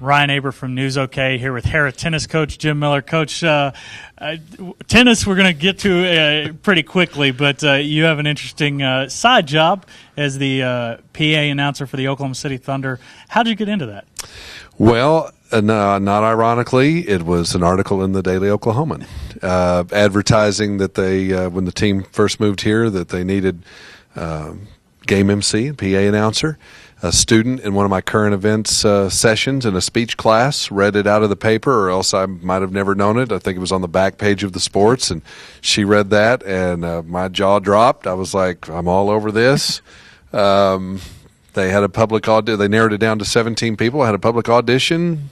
Ryan Aber from News OK here with Harrah tennis coach Jim Miller. Coach, tennis we're going to get to pretty quickly, but you have an interesting side job as the PA announcer for the Oklahoma City Thunder. How did you get into that? Well, not ironically, it was an article in the Daily Oklahoman advertising that they, when the team first moved here, that they needed game MC, PA announcer. A student in one of my current events sessions in a speech class read it out of the paper, or else I might have never known it. I think it was on the back page of the Sports, and she read that, and my jaw dropped. I was like, I'm all over this. They had a public audition. They narrowed it down to 17 people. I had a public audition,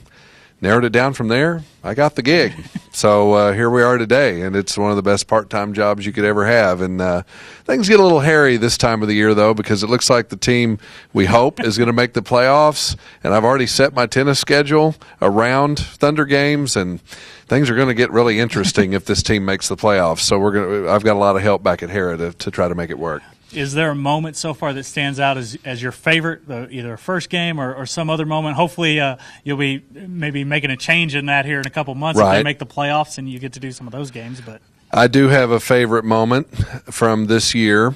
narrowed it down from there. I got the gig. So here we are today, and it's one of the best part-time jobs you could ever have. And things get a little hairy this time of the year, though, because it looks like the team, we hope, is going to make the playoffs. And I've already set my tennis schedule around Thunder games, and things are going to get really interesting if this team makes the playoffs. So I've got a lot of help back at Harrah to try to make it work. Is there a moment so far that stands out as your favorite, either a first game or some other moment? Hopefully you'll be maybe making a change in that here in a couple months if they make the playoffs and you get to do some of those games. But I do have a favorite moment from this year,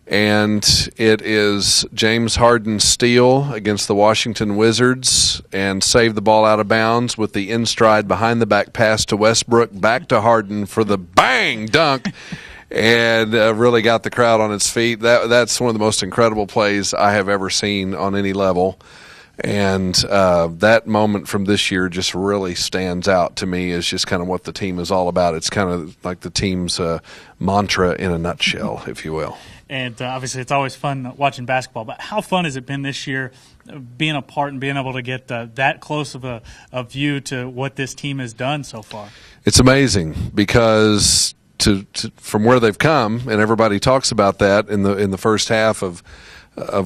and it is James Harden's steal against the Washington Wizards and save the ball out of bounds with the in-stride behind-the-back pass to Westbrook, back to Harden for the bang dunk. And really got the crowd on its feet. That's one of the most incredible plays I have ever seen on any level. And that moment from this year just really stands out to me as just kind of what the team is all about. It's kind of like the team's mantra in a nutshell, if you will. And obviously it's always fun watching basketball. But how fun has it been this year being a part and being able to get that close of a view to what this team has done so far? It's amazing because – from where they've come, and everybody talks about that in the first half of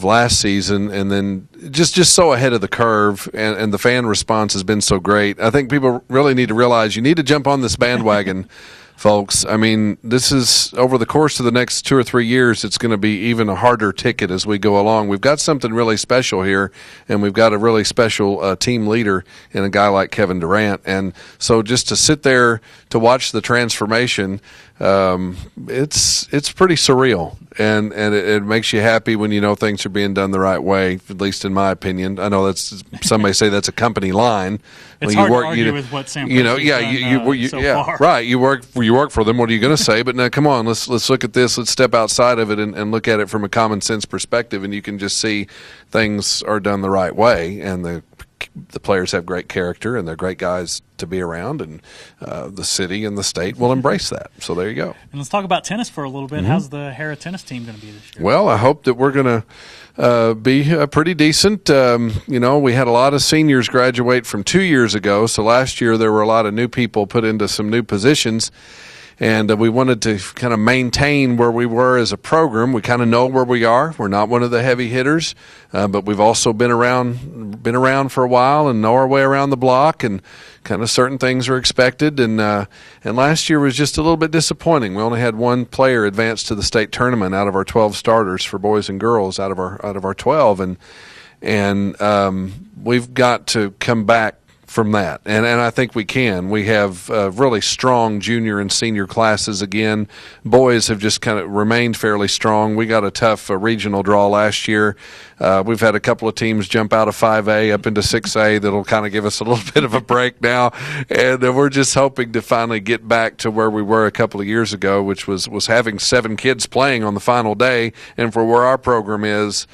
last season, and then just so ahead of the curve, and the fan response has been so great. I think people really need to realize you need to jump on this bandwagon, folks. I mean, this is over the course of the next 2 or 3 years, it's going to be even a harder ticket as we go along. We've got something really special here, and we've got a really special team leader in a guy like Kevin Durant. And so just to sit there to watch the transformation, it's pretty surreal, and it makes you happy when you know things are being done the right way, at least in my opinion. I know that's some may say that's a company line. It's hard to argue with what Sam Presti's done so far. Right. You work for them. What are you going to say? But now, come on, let's look at this. Let's step outside of it and look at it from a common sense perspective, and you can just see things are done the right way, and the players have great character, and they're great guys to be around, and the city and the state will embrace that. So there you go. And let's talk about tennis for a little bit. How's the Harrah tennis team going to be this year? Well, I hope that we're going to be pretty decent. We had a lot of seniors graduate from 2 years ago, so last year there were a lot of new people put into some new positions. And we wanted to kind of maintain where we were as a program. We kind of know where we are. We're not one of the heavy hitters, but we've also been around for a while and know our way around the block, and kind of certain things are expected. And last year was just a little bit disappointing. We only had one player advance to the state tournament out of our 12 starters for boys and girls out of our 12, and we've got to come back from that, and I think we can. We have really strong junior and senior classes again. Boys have just kind of remained fairly strong. We got a tough regional draw last year. We've had a couple of teams jump out of 5A up into 6A that'll kind of give us a little bit of a break now, and we're just hoping to finally get back to where we were a couple of years ago, which was having 7 kids playing on the final day, and for where our program is,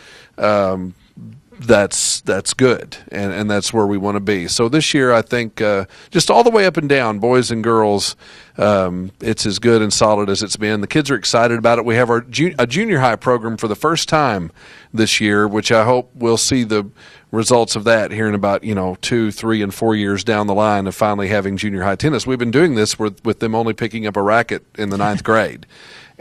that's good, and that's where we want to be. So this year, I think just all the way up and down, boys and girls, it's as good and solid as it's been. The kids are excited about it. We have a junior high program for the first time this year, which I hope we'll see the results of that here in about 2, 3, and 4 years down the line of finally having junior high tennis. We've been doing this with them only picking up a racket in the 9th grade.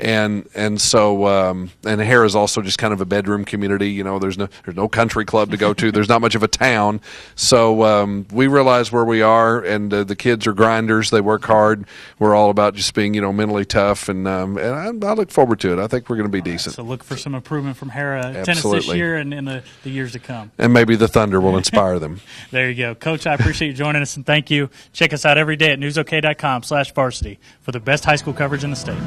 and so and Harrah is also just kind of a bedroom community. You know, there's no country club to go to. There's not much of a town, so we realize where we are, and the kids are grinders. They work hard. We're all about just being mentally tough, and I look forward to it. I think we're going to be decent. So look for some improvement from Harrah tennis this year and in the years to come. And maybe the Thunder will inspire them. There you go. Coach, I appreciate you joining us, and thank you. Check us out every day at newsok.com/varsity for the best high school coverage in the state.